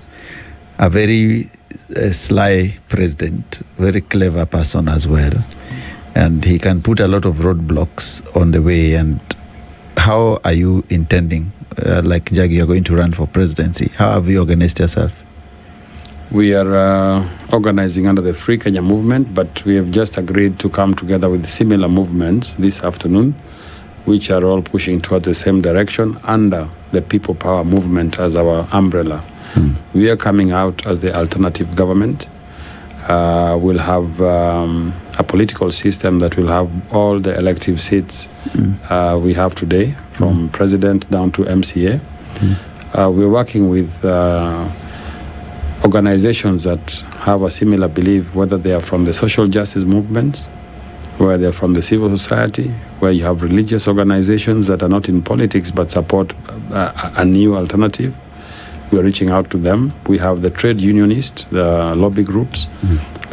very sly president, very clever person as well, and he can put a lot of roadblocks on the way. And how are you intending, like Njagi, you're going to run for presidency? How have you organized yourself? We are organizing under the FreeKenyaMovement, but we have just agreed to come together with similar movements this afternoon, which are all pushing towards the same direction under the People Power movement as our umbrella. We are coming out as the alternative government. We'll have a political system that will have all the elective seats we have today, from president down to MCA. We're working with organizations that have a similar belief, whether they are from the social justice movement, where they're from the civil society, where you have religious organizations that are not in politics but support a new alternative. We're reaching out to them. We have the trade unionists, the lobby groups,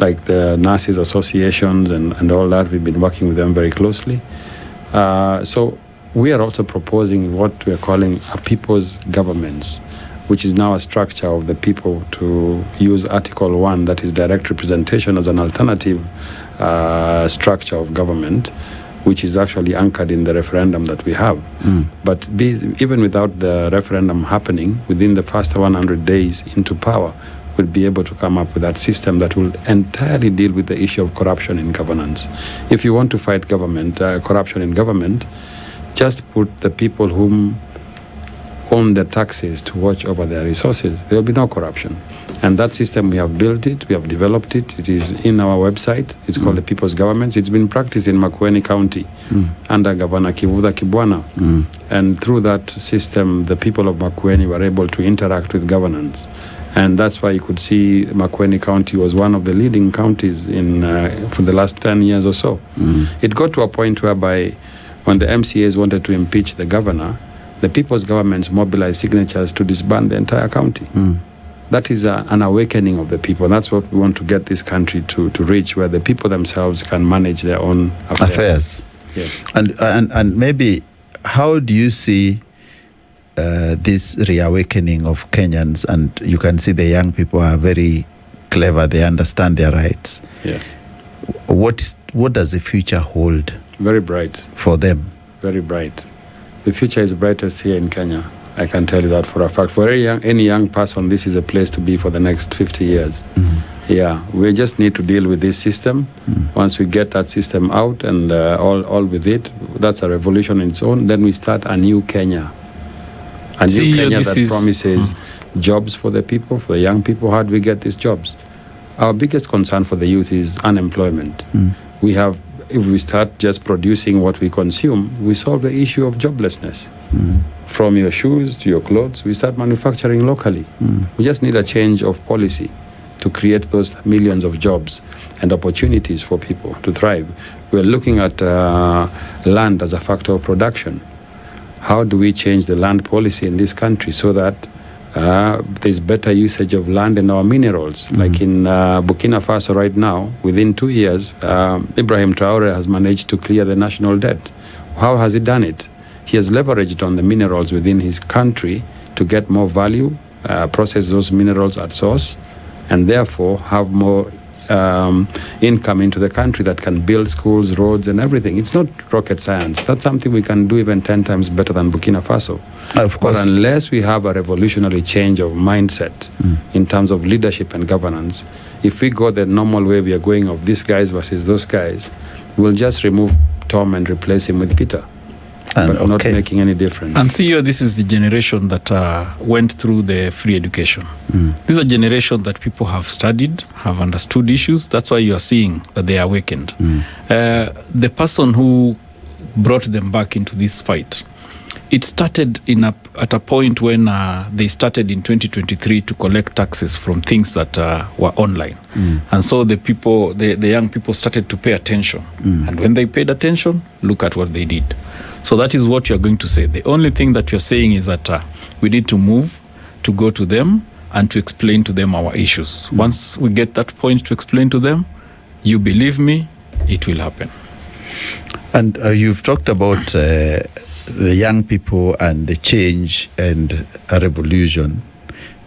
like the nurses associations and all that. We've been working with them very closely. So we are also proposing what we're calling a people's governments, which is now a structure of the people to use Article 1, that is direct representation, as an alternative structure of government, which is actually anchored in the referendum that we have. But even without the referendum happening, within the first 100 days into power, we'll be able to come up with that system that will entirely deal with the issue of corruption in governance. If you want to fight corruption in government, just put the people whom own the taxes to watch over their resources. There will be no corruption. And that system, we have built it, we have developed it. It is in our website. It's called the People's Government. It's been practiced in Makueni County under Governor Kivutha Kibwana. And through that system, the people of Makueni were able to interact with governance. And that's why you could see Makueni County was one of the leading counties in for the last 10 years or so. It got to a point whereby when the MCAs wanted to impeach the governor, the People's Governments mobilized signatures to disband the entire county. That is an awakening of the people. That's what we want to get this country to reach, where the people themselves can manage their own affairs. Yes. And maybe how do you see this reawakening of Kenyans? And you can see the young people are very clever. They understand their rights. Yes. What does the future hold? Very bright. For them? Very bright. The future is brightest here in Kenya. I can tell you that for a fact. For any young person, this is a place to be for the next 50 years. Yeah, we just need to deal with this system. Once we get that system out and all with it, that's a revolution in its own. Then we start a new Kenya. A new Kenya that promises jobs for the people, for the young people. How do we get these jobs? Our biggest concern for the youth is unemployment. If we start just producing what we consume, we solve the issue of joblessness. From your shoes to your clothes, we start manufacturing locally. We just need a change of policy to create those millions of jobs and opportunities for people to thrive. We're looking at land as a factor of production. How do we change the land policy in this country so that there's better usage of land and our minerals? Like in Burkina Faso right now, within 2 years, Ibrahim Traore has managed to clear the national debt. How has he done it? He has leveraged on the minerals within his country to get more value, process those minerals at source, and therefore have more income into the country that can build schools, roads, and everything. It's not rocket science. That's something we can do even 10 times better than Burkina Faso. Of course. But unless we have a revolutionary change of mindset in terms of leadership and governance, if we go the normal way we are going of these guys versus those guys, we'll just remove Tom and replace him with Peter. But not making any difference. And see, this is the generation that went through the free education. This is a generation that people have studied, have understood issues. That's why you are seeing that they are awakened. The person who brought them back into this fight, it started at a point when they started in 2023 to collect taxes from things that were online. And so the young people started to pay attention. And when they paid attention, look at what they did. So that is what you're going to say. The only thing that you're saying is that we need to move to go to them and to explain to them our issues. Once we get that point to explain to them, you believe me, it will happen. And you've talked about the young people and the change and a revolution,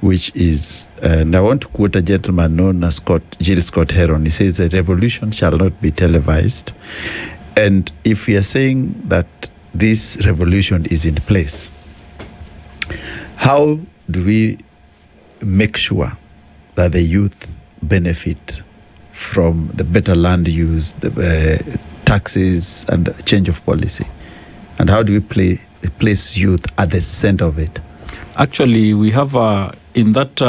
which is, and I want to quote a gentleman known as Jill Scott Heron. He says, "A revolution shall not be televised." And if we are saying that this revolution is in place, how do we make sure that the youth benefit from the better land use, the taxes, and change of policy? And how do we place youth at the center of it? Actually, we have in that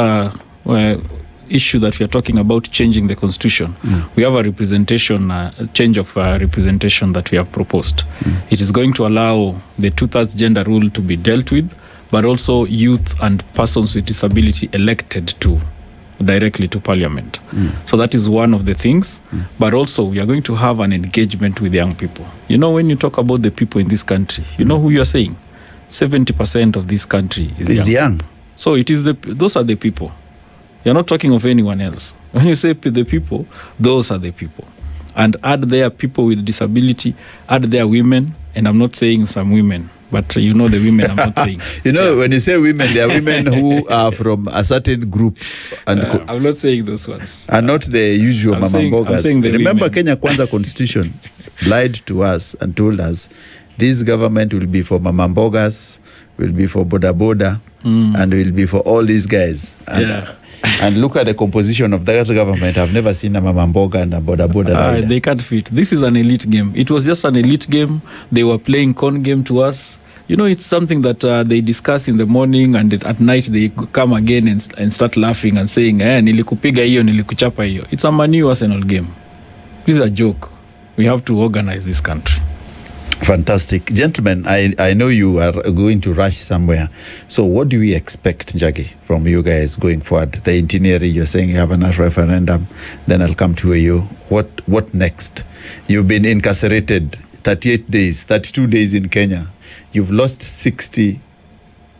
issue that we are talking about, changing the constitution, we have a representation, change of representation that we have proposed. It is going to allow the 2/3 gender rule to be dealt with, but also youth and persons with disability elected directly to parliament. So that is one of the things. But also we are going to have an engagement with young people. You know, when you talk about the people in this country, you know who you are saying? 70% of this country is young. So it is those are the people. You're not talking of anyone else. When you say the people, those are the people. And add there people with disability, add there women, and I'm not saying some women, but you know the women I'm not saying. When you say women, there are women who are from a certain group. And I'm not saying those ones. And not the usual mamambogas. Remember, women. Kenya Kwanza Constitution lied to us and told us this government will be for mamambogas, will be for boda boda, and will be for all these guys. And look at the composition of that government. I've never seen a mamamboga and a boda boda. They can't fit. This is an elite game. It was just an elite game. They were playing con game to us. it's something that they discuss in the morning, and at night they come again and start laughing and saying, nilikupiga hiyo, nilikuchapa hiyo. It's a Manu Arsenal game. This is a joke. We have to organize this country. Fantastic. Gentlemen, I know you are going to rush somewhere. So what do we expect, Njagi, from you guys going forward? The itinerary, you're saying you have a referendum, then I'll come to you. What next? You've been incarcerated 38 days, 32 days in Kenya. You've lost 60,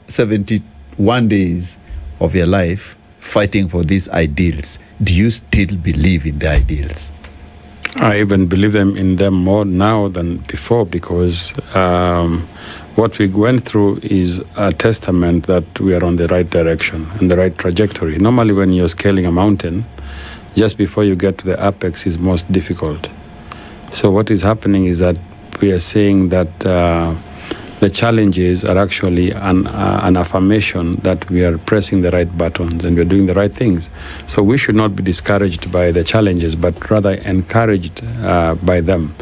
71 days of your life fighting for these ideals. Do you still believe in the ideals? I even believe in them more now than before, because what we went through is a testament that we are on the right direction and the right trajectory. Normally when you're scaling a mountain, just before you get to the apex is most difficult. So what is happening is that we are saying that the challenges are actually an affirmation that we are pressing the right buttons and we're doing the right things. So we should not be discouraged by the challenges, but rather encouraged by them.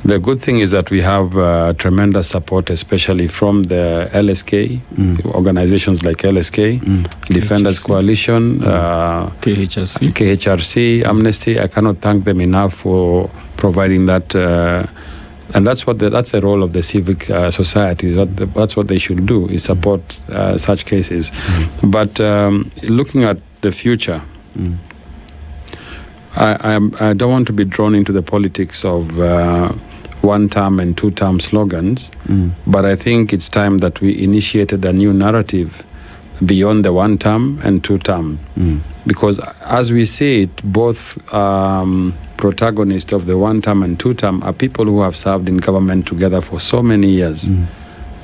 The good thing is that we have tremendous support, especially from the LSK, organizations like LSK, Defenders KHRC. Coalition, KHRC, Amnesty. I cannot thank them enough for providing that. And that's the role of the civic society. That's what they should do, is support such cases. But looking at the future, I don't want to be drawn into the politics of one-term and two-term slogans, but I think it's time that we initiated a new narrative beyond the one-term and two-term. Because as we see it, both protagonists of the one-term and two-term are people who have served in government together for so many years,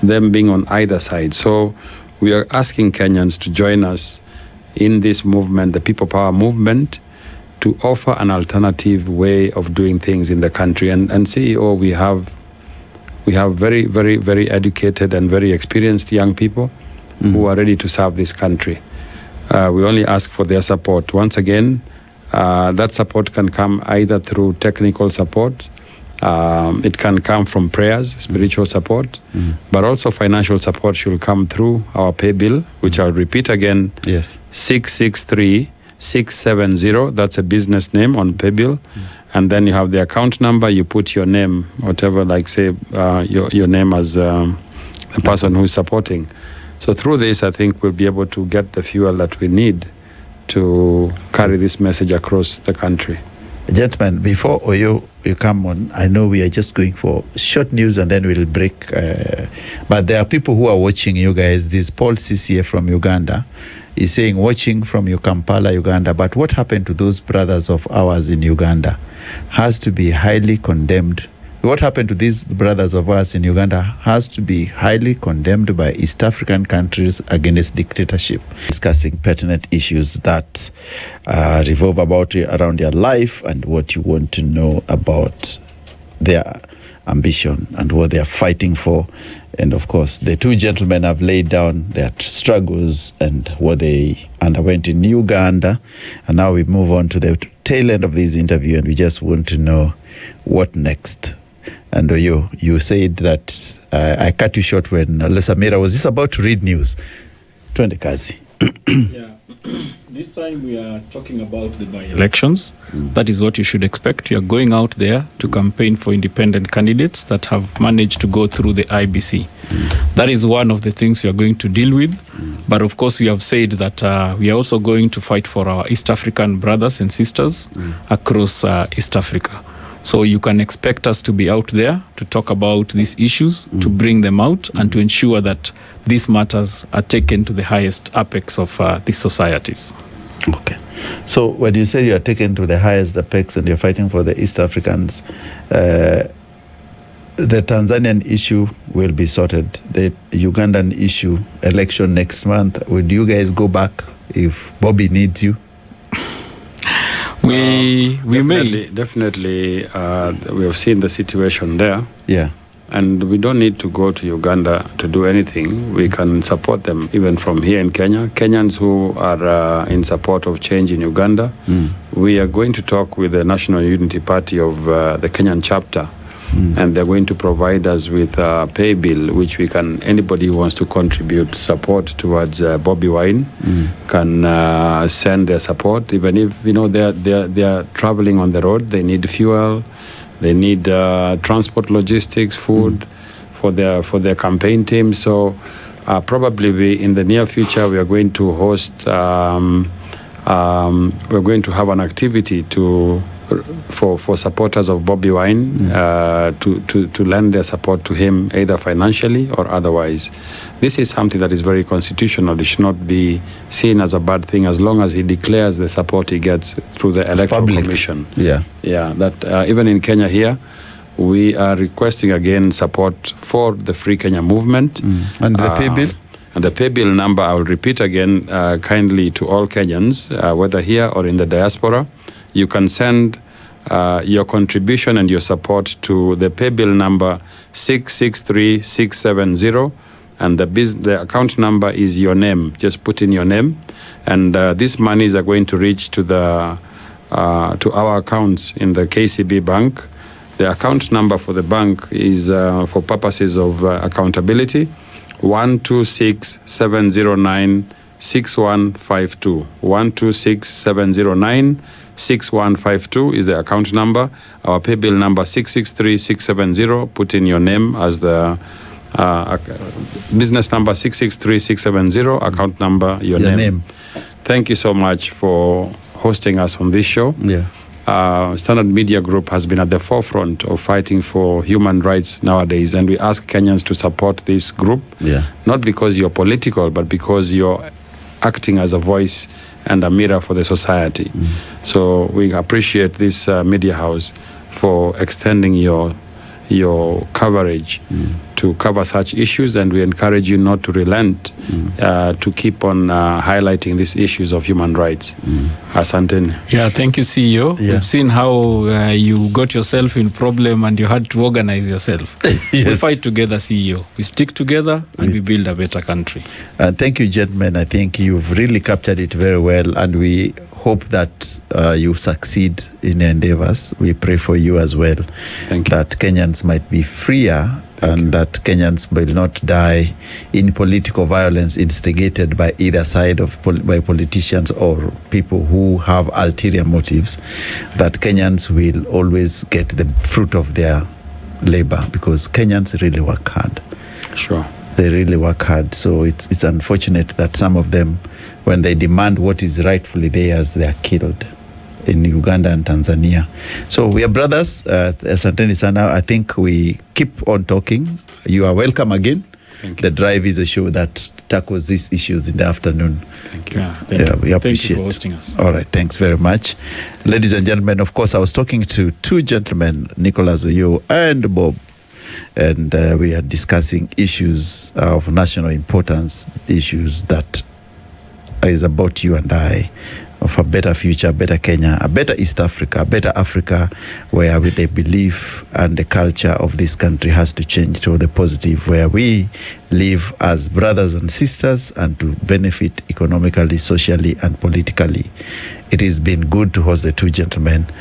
them being on either side. So we are asking Kenyans to join us in this movement, the People Power movement, to offer an alternative way of doing things in the country. And CEO, we have very, very, very educated and very experienced young people who are ready to serve this country. We only ask for their support. Once again, that support can come either through technical support, it can come from prayers, spiritual support, but also financial support should come through our pay bill, which I'll repeat again. Yes. 663-670, that's a business name on pay bill. And then you have the account number, you put your name, whatever, like say your name as the person who is supporting. So through this, I think we'll be able to get the fuel that we need to carry this message across the country. Gentlemen, before Oyoo, you come on, I know we are just going for short news and then we'll break. But there are people who are watching you guys. This Paul CCA from Uganda is saying, watching from your Kampala, Uganda. But what happened to those brothers of ours in Uganda has to be highly condemned. What happened to these brothers of ours in Uganda has to be highly condemned by East African countries against dictatorship. Discussing pertinent issues that revolve around their life and what you want to know about their ambition and what they are fighting for. And of course, the two gentlemen have laid down their struggles and what they underwent in Uganda. And now we move on to the tail end of this interview, and we just want to know what next. And Oyoo, you said that I cut you short when Lesamira was just about to read news. Twende kazi. Yeah. This time we are talking about the by-elections. That is what you should expect. You are going out there to campaign for independent candidates that have managed to go through the IBC. That is one of the things we are going to deal with. But of course, we have said that we are also going to fight for our East African brothers and sisters across East Africa. So you can expect us to be out there to talk about these issues, to bring them out, and to ensure that these matters are taken to the highest apex of these societies. Okay. So when you say you are taken to the highest apex and you're fighting for the East Africans, the Tanzanian issue will be sorted. The Ugandan issue, election next month, would you guys go back if Bobby needs you? We may. Definitely, we have seen the situation there. Yeah. And we don't need to go to Uganda to do anything. We can support them even from here in Kenya. Kenyans who are in support of change in Uganda, we are going to talk with the National Unity Party of the Kenyan chapter and they're going to provide us with a pay bill, which anybody who wants to contribute support towards Bobi Wine can send their support. Even if they're traveling on the road, they need fuel, they need transport, logistics, food for their campaign team. So probably in the near future we are going to host. We're going to have an activity for supporters of Bobi Wine to lend their support to him, either financially or otherwise. This is something that is very constitutional. It should not be seen as a bad thing as long as he declares the support he gets through the Electoral Commission. Yeah. That even in Kenya here, we are requesting again support for the FreeKenyaMovement. And the pay bill? And the pay bill number, I will repeat again kindly to all Kenyans, whether here or in the diaspora. You can send your contribution and your support to the pay bill number 663670, and the account number is your name. Just put in your name, and these monies are going to reach to our accounts in the KCB bank. The account number for the bank is for purposes of accountability. 126-709-6152. 126-709-6152 is the account number. Our pay bill number 663670. Put in your name as the business number 663670. Account number your name. Thank you so much for hosting us on this show. Standard Media Group has been at the forefront of fighting for human rights nowadays, and we ask Kenyans to support this group, not because you're political, but because you're acting as a voice and a mirror for the society. So we appreciate this media house for extending your coverage to cover such issues, and we encourage you not to relent, to keep on highlighting these issues of human rights. Asanteni. Yeah, thank you, CEO. We've seen how you got yourself in problem and you had to organize yourself. We fight together, CEO. We stick together and we build a better country. Thank you, gentlemen. I think you've really captured it very well, and we hope that you succeed in your endeavors. We pray for you as well. Thank you. That Kenyans might be freer and that Kenyans will not die in political violence instigated by either side by politicians or people who have ulterior motives. That Kenyans will always get the fruit of their labor, because Kenyans really work hard. Sure. They really work hard. So it's unfortunate that some of them, when they demand what is rightfully theirs, they are killed in Uganda and Tanzania. So we are brothers. Asanteni sana. I think we keep on talking. You are welcome again. The Drive is a show that tackles these issues in the afternoon. Thank you. We appreciate. Thank you for hosting us. All right, thanks very much. Ladies and gentlemen, of course, I was talking to two gentlemen, Nicholas Oyoo and Bob, and we are discussing issues of national importance, issues that is about you and I, of a better future, a better Kenya, a better East Africa, a better Africa, where they believe and the culture of this country has to change to the positive, where we live as brothers and sisters and to benefit economically, socially, and politically. It has been good to host the two gentlemen.